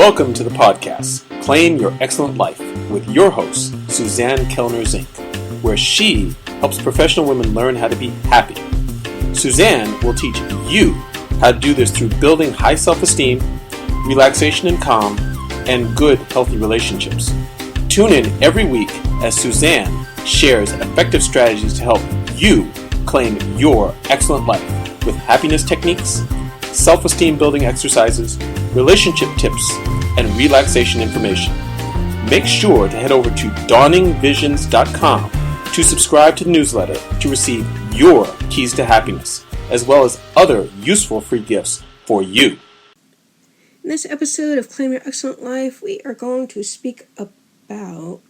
Welcome to the podcast, Claim Your Excellent Life, with your host, Suzanne Kellner-Zinck, where she helps professional women learn how to be happy. Suzanne will teach you how to do this through building high self-esteem, relaxation and calm, and good, healthy relationships. Tune in every week as Suzanne shares effective strategies to help you claim your excellent life with happiness techniques, self-esteem building exercises, relationship tips, and relaxation information. Make sure to head over to dawningvisions.com to subscribe to the newsletter to receive your keys to happiness, as well as other useful free gifts for you. In this episode of Claim Your Excellent Life, we are going to speak about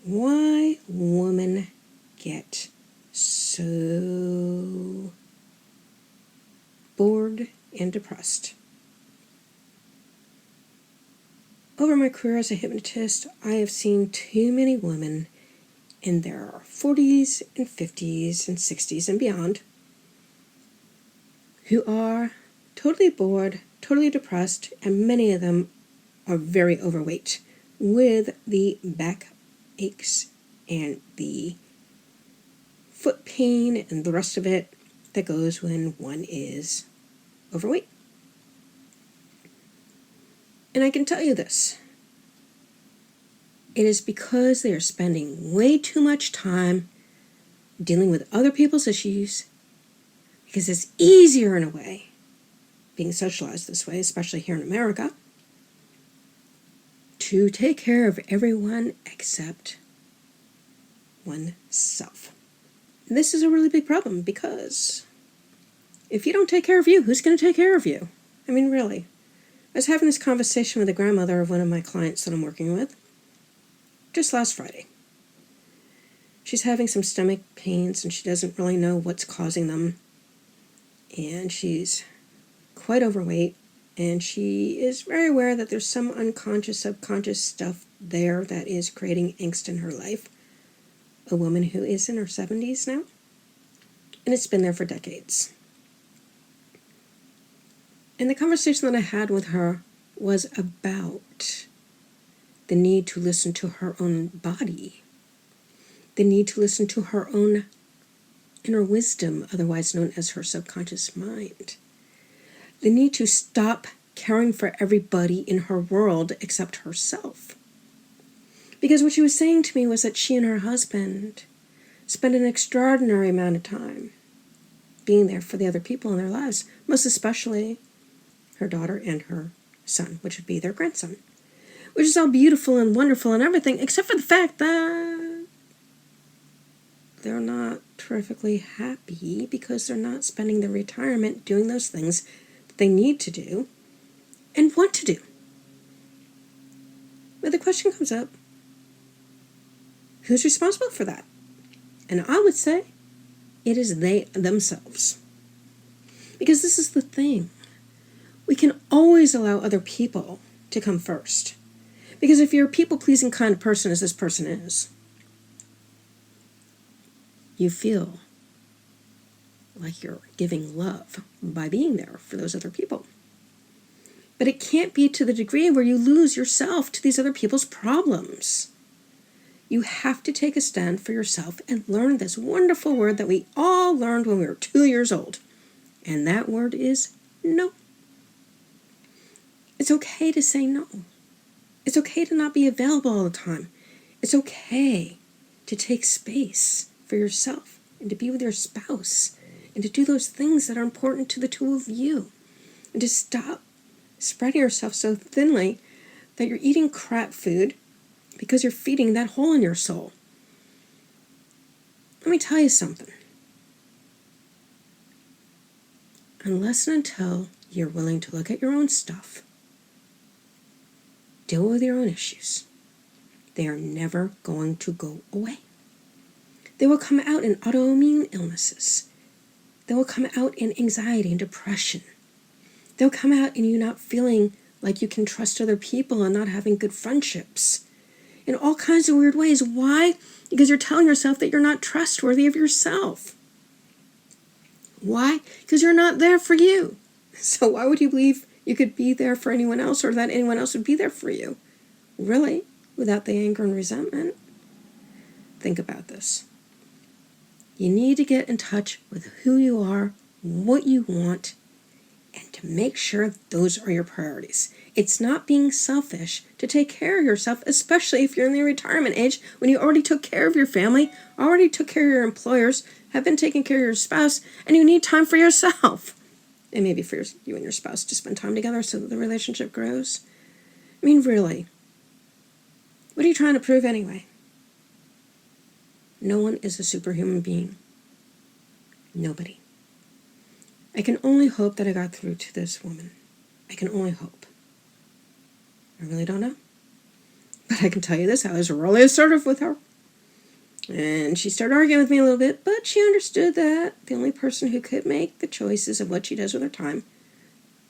why women get so bored and depressed. Over my career as a hypnotist, I have seen too many women in their 40s and 50s and 60s and beyond who are totally bored, totally depressed, and many of them are very overweight with the back aches and the foot pain and the rest of it that goes when one is overweight. And I can tell you this. It is because they are spending way too much time dealing with other people's issues, because it's easier in a way, being socialized this way, especially here in America, to take care of everyone except oneself. And this is a really big problem, because if you don't take care of you, who's going to take care of you? I mean, really. I was having this conversation with the grandmother of one of my clients that I'm working with just last Friday. She's having some stomach pains and she doesn't really know what's causing them. And she's quite overweight, and she is very aware that there's some unconscious, subconscious stuff there that is creating angst in her life. A woman who is in her 70s now, and it's been there for decades. And the conversation that I had with her was about the need to listen to her own body, the need to listen to her own inner wisdom, otherwise known as her subconscious mind, the need to stop caring for everybody in her world except herself. Because what she was saying to me was that she and her husband spend an extraordinary amount of time being there for the other people in their lives, most especially her daughter and her son, which would be their grandson, which is all beautiful and wonderful and everything, except for the fact that they're not terrifically happy because they're not spending their retirement doing those things that they need to do and want to do. But the question comes up, who's responsible for that? And I would say it is they themselves. Because this is the thing. We can always allow other people to come first. Because if you're a people-pleasing kind of person, as this person is, you feel like you're giving love by being there for those other people. But it can't be to the degree where you lose yourself to these other people's problems. You have to take a stand for yourself and learn this wonderful word that we all learned when we were 2 years old. And that word is no. It's okay to say no. It's okay to not be available all the time. It's okay to take space for yourself and to be with your spouse and to do those things that are important to the two of you. And to stop spreading yourself so thinly that you're eating crap food because you're feeding that hole in your soul. Let me tell you something. Unless and until you're willing to look at your own stuff, deal with your own issues, they are never going to go away. They will come out in autoimmune illnesses. They will come out in anxiety and depression. They'll come out in you not feeling like you can trust other people and not having good friendships. In all kinds of weird ways. Why? Because you're telling yourself that you're not trustworthy of yourself. Why? Because you're not there for you. So why would you believe you could be there for anyone else, or that anyone else would be there for you. Really, without the anger and resentment. Think about this. You need to get in touch with who you are, what you want, and to make sure those are your priorities. It's not being selfish to take care of yourself, especially if you're in the retirement age when you already took care of your family, already took care of your employers, have been taking care of your spouse, and you need time for yourself. And maybe for you and your spouse to spend time together so that the relationship grows. I mean, really, what are you trying to prove anyway? No one is a superhuman being. Nobody. I can only hope that I got through to this woman. I can only hope. I really don't know. But I can tell you this, I was really assertive with her. And she started arguing with me a little bit, but she understood that the only person who could make the choices of what she does with her time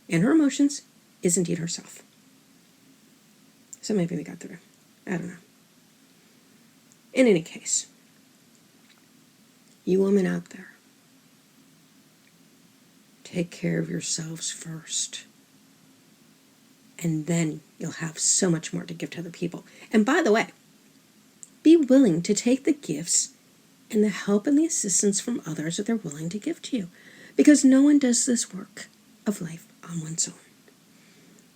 and her emotions is indeed herself. So maybe we got through. I don't know. In any case, you women out there, take care of yourselves first. And then you'll have so much more to give to other people. And by the way, be willing to take the gifts and the help and the assistance from others that they're willing to give to you. Because no one does this work of life on one's own.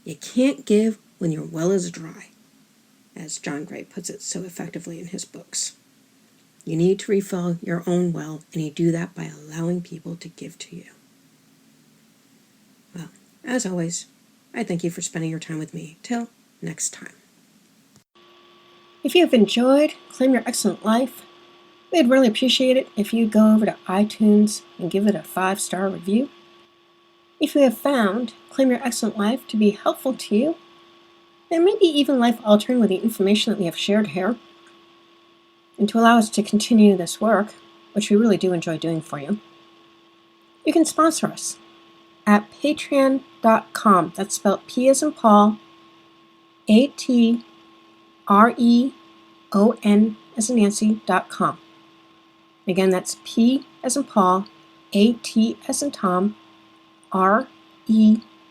You can't give when your well is dry, as John Gray puts it so effectively in his books. You need to refill your own well, and you do that by allowing people to give to you. Well, as always, I thank you for spending your time with me. Till next time. If you have enjoyed Claim Your Excellent Life, we'd really appreciate it if you go over to iTunes and give it a 5-star review. If you have found Claim Your Excellent Life to be helpful to you, and maybe even life-altering with the information that we have shared here, and to allow us to continue this work, which we really do enjoy doing for you, you can sponsor us at patreon.com. That's spelled P as in Paul, ATREON as in Nancy.com. Again, that's P as in Paul, AT as in Tom, REON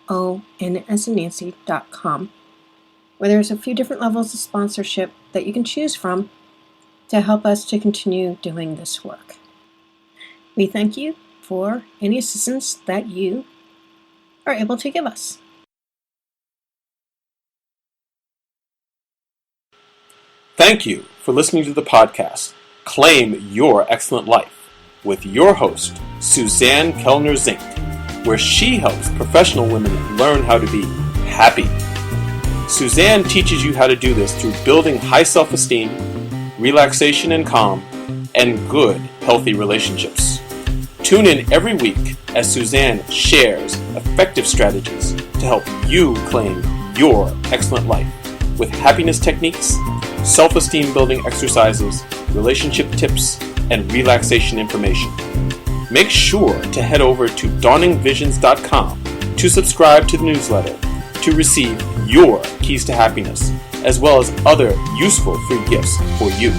as in Nancy.com, where there's a few different levels of sponsorship that you can choose from to help us to continue doing this work. We thank you for any assistance that you are able to give us. Thank you for listening to the podcast, Claim Your Excellent Life, with your host, Suzanne Kellner-Zinck, where she helps professional women learn how to be happy. Suzanne teaches you how to do this through building high self-esteem, relaxation and calm, and good, healthy relationships. Tune in every week as Suzanne shares effective strategies to help you claim your excellent life with happiness techniques, self-esteem building exercises, relationship tips, and relaxation information. Make sure to head over to dawningvisions.com to subscribe to the newsletter to receive your keys to happiness, as well as other useful free gifts for you.